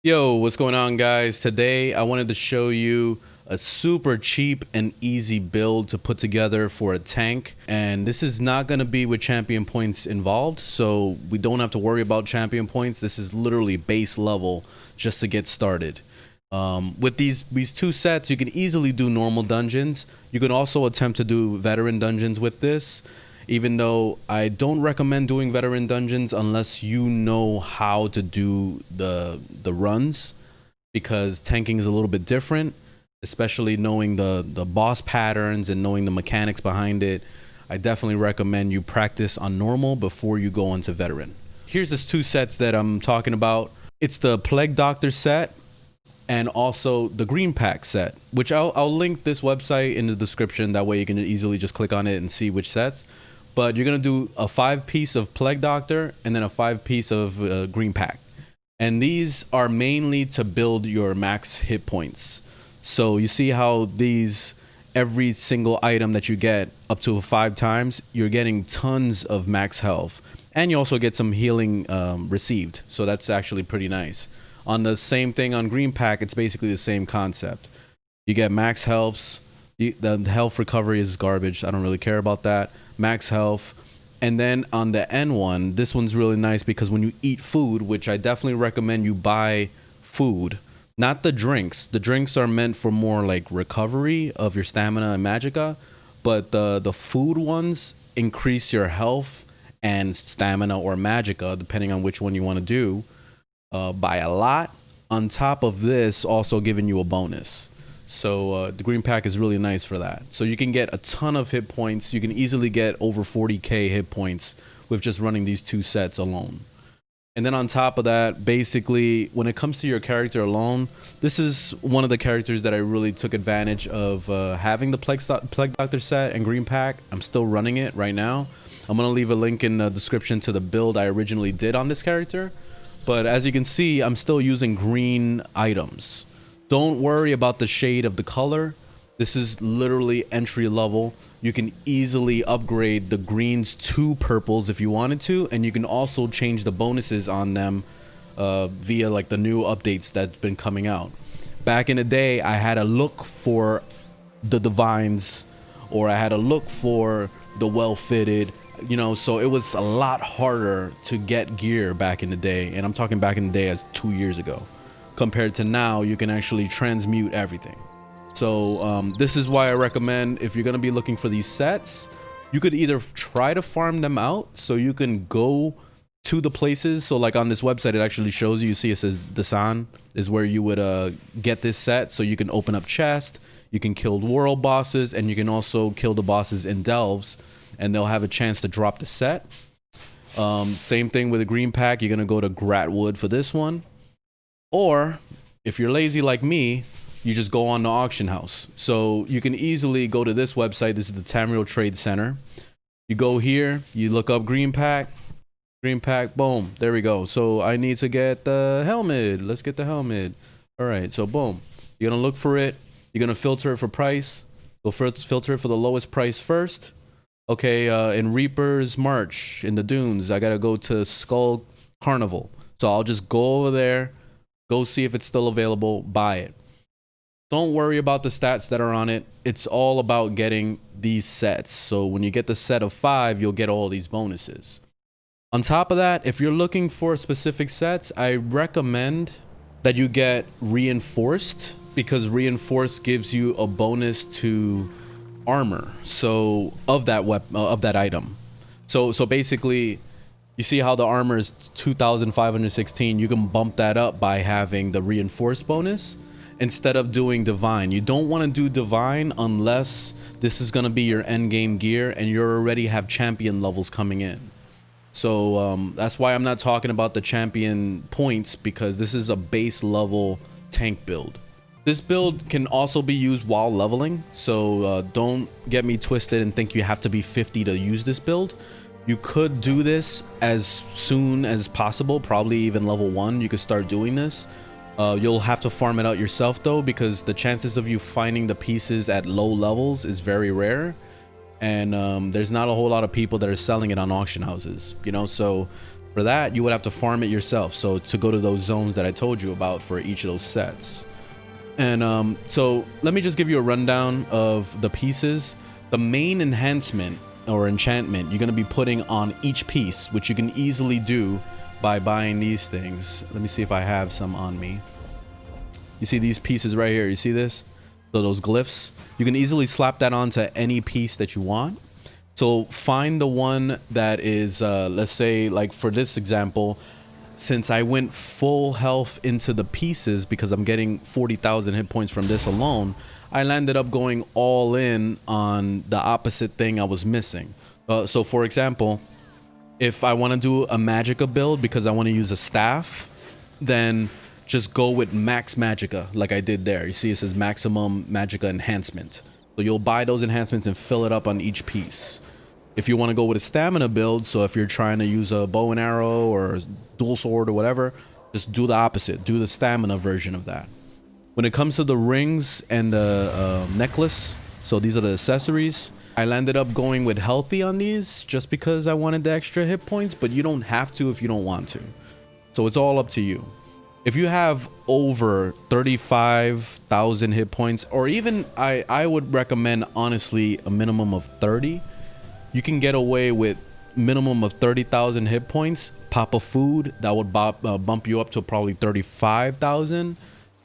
Yo, what's going on, guys? Today I wanted to show you a super cheap and easy build to put together for a tank, and this is not going to be with champion points involved, so we don't have to worry about champion points. This is literally base level just to get started. With these two sets, you can easily do normal dungeons. You can also attempt to do veteran dungeons with this, even though I don't recommend doing veteran dungeons unless you know how to do the runs, because tanking is a little bit different, especially knowing the boss patterns and knowing the mechanics behind it. I definitely recommend you practice on normal before you go into veteran. Here's the two sets that I'm talking about. It's the Plague Doctor set and also the Green Pack set, which I'll link this website in the description. That way you can easily just click on it and see which sets. But you're gonna do a 5-piece of Plague Doctor and then a 5-piece of Green Pack. And these are mainly to build your max hit points. So you see how these, every single item that you get up to 5 times, you're getting tons of max health. And you also get some healing received. So that's actually pretty nice. On the same thing on Green Pack, it's basically the same concept. You get max healths. The health recovery is garbage. I don't really care about that. Max health. And then on the N one, this one's really nice because when you eat food, which I definitely recommend you buy food, not the drinks. The drinks are meant for more like recovery of your stamina and magicka, but the food ones increase your health and stamina or magicka, depending on which one you want to do, by a lot. On top of this, also giving you a bonus. So the Green Pack is really nice for that. So you can get a ton of hit points. You can easily get over 40k hit points with just running these two sets alone. And then on top of that, basically, when it comes to your character alone, this is one of the characters that I really took advantage of having the Plague Doctor set and Green Pack. I'm still running it right now. I'm going to leave a link in the description to the build I originally did on this character. But as you can see, I'm still using green items. Don't worry about the shade of the color. This is literally entry level. You can easily upgrade the greens to purples if you wanted to, and you can also change the bonuses on them via like the new updates that's been coming out. Back in the day, I had to look for the divines, or I had to look for the well-fitted, you know, so it was a lot harder to get gear back in the day, and I'm talking back in the day as 2 years ago. Compared to now, you can actually transmute everything. So this is why I recommend, if you're going to be looking for these sets, you could either try to farm them out so you can go to the places. So like on this website, it actually shows you, see it says Dasan is where you would get this set. So you can open up chest, you can kill world bosses, and you can also kill the bosses in delves, and they'll have a chance to drop the set. Same thing with the Green Pack. You're going to go to Gratwood for this one. Or if you're lazy like me, you just go on the auction house. So you can easily go to this website. This is the Tamriel Trade Center. You go here, you look up Green Pack, boom, there we go. So I need to get the helmet. Let's get the helmet. All right, so boom. You're gonna look for it. You're gonna filter it for price. Go filter it for the lowest price first. Okay, in Reaper's March in the dunes, I gotta go to Skull Carnival. So I'll just go over there, go see if it's still available, buy it. Don't worry about the stats that are on it. It's all about getting these sets. So when you get the set of 5, you'll get all these bonuses. On top of that, if you're looking for specific sets, I recommend that you get Reinforced, because Reinforced gives you a bonus to armor. So of that item. So basically, you see how the armor is 2,516. You can bump that up by having the Reinforced bonus instead of doing Divine. You don't want to do Divine unless this is going to be your end game gear and you already have champion levels coming in. So that's why I'm not talking about the champion points, because this is a base level tank build. This build can also be used while leveling. So don't get me twisted and think you have to be 50 to use this build. You could do this as soon as possible, probably even level 1. You could start doing this. You'll have to farm it out yourself though, because the chances of you finding the pieces at low levels is very rare. And there's not a whole lot of people that are selling it on auction houses, you know. So For that, you would have to farm it yourself. So to go to those zones that I told you about for each of those sets. And so let me just give you a rundown of the pieces. The main enhancement or enchantment you're going to be putting on each piece, which you can easily do by buying these things. Let me see if I have some on me. You see these pieces right here? You see this? So those glyphs, you can easily slap that onto any piece that you want. So find the one that is, let's say, like for this example, since I went full health into the pieces because I'm getting 40,000 hit points from this alone, I landed up going all in on the opposite thing I was missing. So for example, if I want to do a Magicka build because I want to use a staff, then just go with max Magicka like I did there. You see it says maximum Magicka enhancement. So you'll buy those enhancements and fill it up on each piece. If you want to go with a stamina build, so if you're trying to use a bow and arrow or dual sword or whatever, just do the opposite. Do the stamina version of that. When it comes to the rings and the necklace, so these are the accessories, I landed up going with healthy on these just because I wanted the extra hit points, but you don't have to if you don't want to. So it's all up to you. If you have over 35,000 hit points, or even I would recommend honestly a minimum of 30. You can get away with minimum of 30,000 hit points. Pop a food that would bump you up to probably 35,000,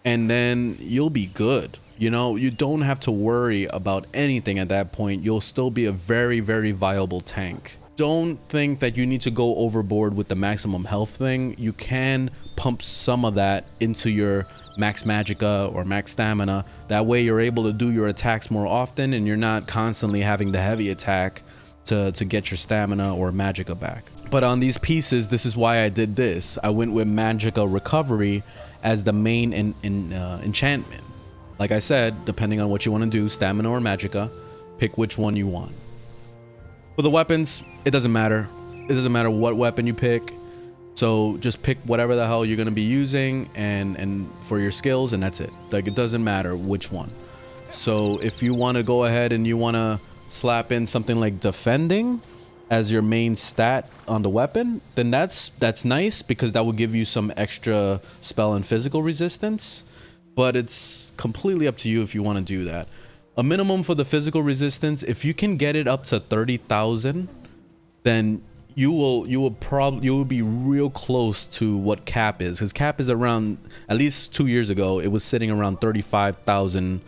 and then you'll be good. You know, you don't have to worry about anything at that point. You'll still be a very, very viable tank. Don't think that you need to go overboard with the maximum health thing. You can pump some of that into your max Magicka or max stamina. That way you're able to do your attacks more often and you're not constantly having the heavy attack to get your stamina or Magicka back. But on these pieces, this is why I did this. I went with Magicka recovery as the main enchantment. Like I said, depending on what you want to do, stamina or Magicka, pick which one you want. For the weapons, it doesn't matter. It doesn't matter what weapon you pick. So just pick whatever the hell you're going to be using and for your skills, and that's it. Like, it doesn't matter which one. So if you want to go ahead and you want to slap in something like defending as your main stat on the weapon, then that's nice because that will give you some extra spell and physical resistance. But it's completely up to you if you want to do that. A minimum for the physical resistance, if you can get it up to 30,000, then you will be real close to what cap is, because cap is around, at least 2 years ago, it was sitting around 35,000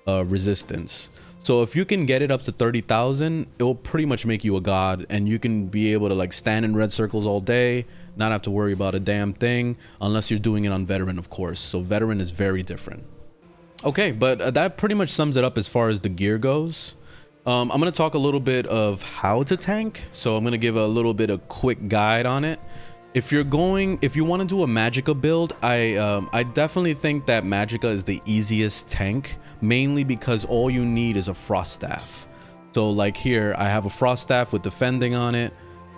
resistance. So if you can get it up to 30,000, it will pretty much make you a god, and you can be able to like stand in red circles all day, not have to worry about a damn thing, unless you're doing it on veteran, of course. So veteran is very different. Okay, but that pretty much sums it up as far as the gear goes. I'm going to talk a little bit of how to tank. So I'm going to give a little bit of quick guide on it. If you want to do a Magicka build, I definitely think that Magicka is the easiest tank, mainly because all you need is a frost staff. So like here, I have a frost staff with defending on it,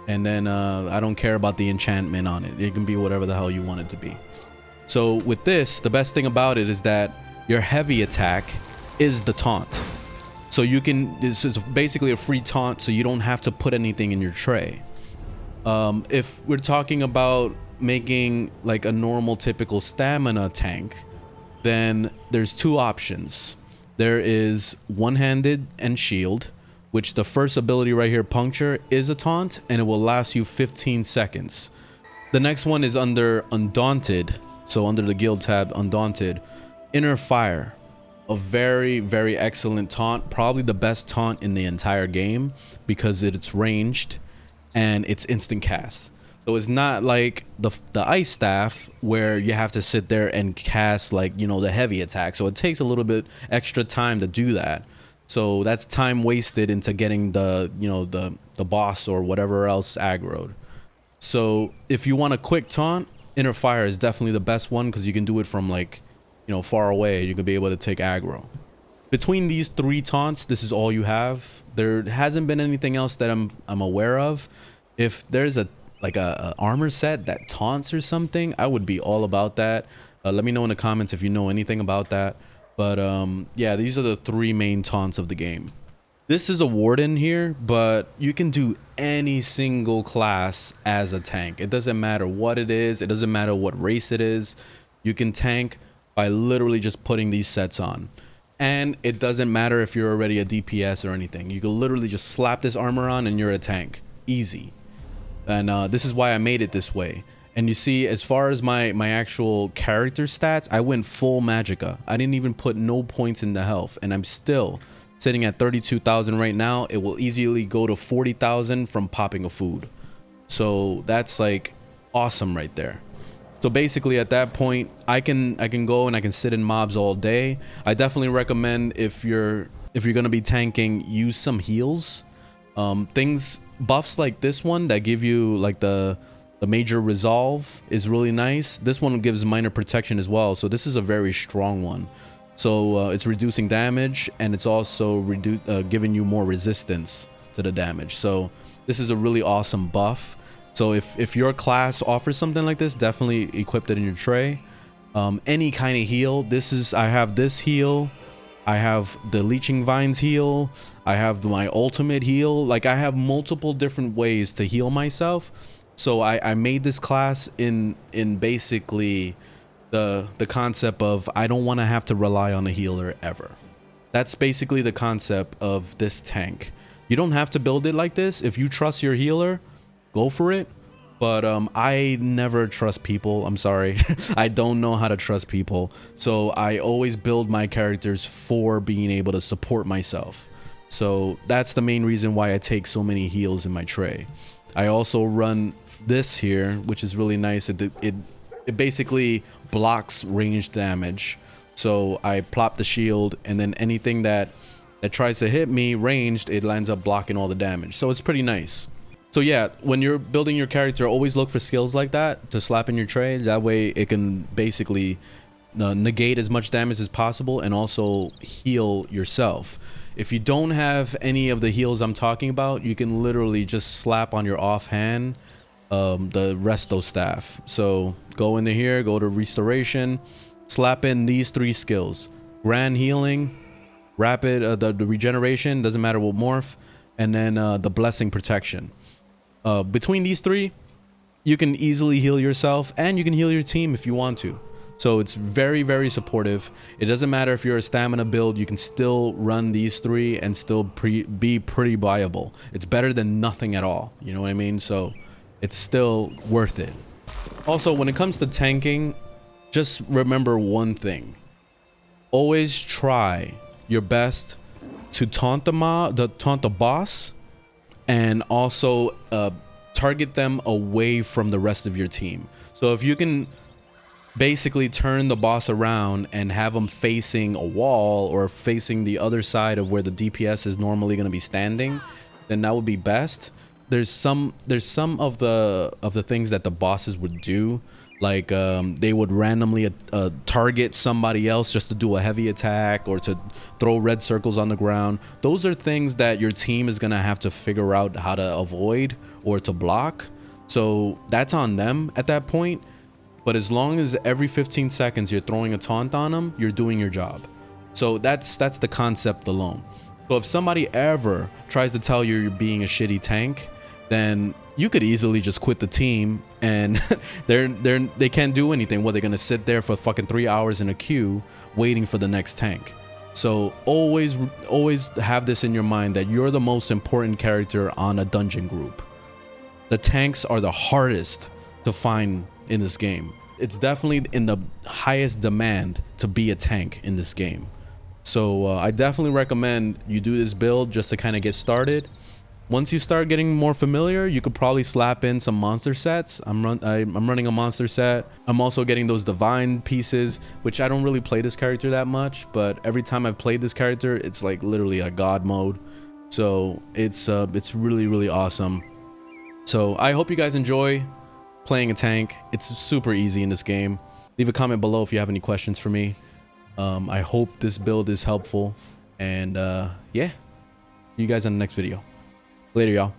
and then I don't care about the enchantment on it. It can be whatever the hell you want it to be. So with this, the best thing about it is that your heavy attack is the taunt. So you can, it's basically a free taunt, so you don't have to put anything in your tray. If we're talking about making like a normal typical stamina tank, then there's two options. There is one-handed and shield, which the first ability right here, puncture, is a taunt, and it will last you 15 seconds. The next one is under Undaunted, so under the guild tab, Undaunted. Inner Fire, a very, very excellent taunt, probably the best taunt in the entire game because it's ranged and it's instant cast. So it's not like the ice staff where you have to sit there and cast like, you know, the heavy attack. So it takes a little bit extra time to do that. So that's time wasted into getting the, you know, the boss or whatever else aggroed. So if you want a quick taunt, Inner Fire is definitely the best one because you can do it from like, you know, far away. You can be able to take aggro. Between these three taunts, this is all you have. There hasn't been anything else that I'm aware of. If there's a armor set that taunts or something, I would be all about that. Let me know in the comments if you know anything about that. But yeah, these are the three main taunts of the game. This is a warden here, but you can do any single class as a tank. It doesn't matter what it is. It doesn't matter what race it is. You can tank by literally just putting these sets on. And it doesn't matter if you're already a DPS or anything. You can literally just slap this armor on and you're a tank. Easy. And this is why I made it this way. And you see, as far as my actual character stats, I went full Magicka. I didn't even put no points in the health. And I'm still sitting at 32,000 right now. It will easily go to 40,000 from popping a food. So that's like awesome right there. So basically at that point, I can go and I can sit in mobs all day. I definitely recommend if you're gonna be tanking, use some heals. Buffs like this one that give you like the major resolve is really nice. This one gives minor protection as well. So this is a very strong one. So it's reducing damage, and it's also giving you more resistance to the damage. So this is a really awesome buff. So if your class offers something like this, definitely equip it in your tray. Any kind of heal. I have this heal. I have the Leeching Vines heal. I have my ultimate heal. Like, I have multiple different ways to heal myself. So I made this class in basically the concept of I don't want to have to rely on a healer ever. That's basically the concept of this tank. You don't have to build it like this. If you trust your healer, go for it. But I never trust people. I'm sorry. I don't know how to trust people. So I always build my characters for being able to support myself. So that's the main reason why I take so many heals in my tray. I also run this here, which is really nice. It basically blocks ranged damage. So I plop the shield, and then anything that tries to hit me ranged, it ends up blocking all the damage. So it's pretty nice. So yeah, when you're building your character, always look for skills like that to slap in your tray. That way it can basically negate as much damage as possible and also heal yourself. If you don't have any of the heals I'm talking about, you can literally just slap on your offhand the resto staff. So go into here, go to restoration, slap in these 3 skills: grand healing, rapid the regeneration, doesn't matter what morph, and then the blessing protection. Between these 3, you can easily heal yourself, and you can heal your team if you want to. So it's very, very supportive. It doesn't matter if you're a stamina build, you can still run these 3 and still be pretty viable. It's better than nothing at all. You know what I mean? So it's still worth it. Also, when it comes to tanking, just remember one thing. Always try your best to taunt the boss, and also target them away from the rest of your team. So if you can basically turn the boss around and have them facing a wall or facing the other side of where the DPS is normally going to be standing, then that would be best. There's some of the things that the bosses would do, like they would randomly target somebody else just to do a heavy attack or to throw red circles on the ground. Those are things that your team is gonna have to figure out how to avoid or to block. So that's on them at that point. But as long as every 15 seconds you're throwing a taunt on them, you're doing your job. So that's the concept alone. So if somebody ever tries to tell you you're being a shitty tank, then you could easily just quit the team, and they can't do anything. They're gonna sit there for fucking 3 hours in a queue waiting for the next tank. So always have this in your mind, that you're the most important character on a dungeon group. The tanks are the hardest to find in this game. It's definitely in the highest demand to be a tank in this game. So I definitely recommend you do this build just to kind of get started. Once you start getting more familiar, you could probably slap in some monster sets. I'm running a monster set. I'm also getting those divine pieces, which I don't really play this character that much, but every time I've played this character, it's like literally a god mode. So it's really, really awesome. So I hope you guys enjoy playing a tank. It's super easy in this game. Leave a comment below if you have any questions for me. I hope this build is helpful, and yeah, see you guys in the next video. Later, y'all.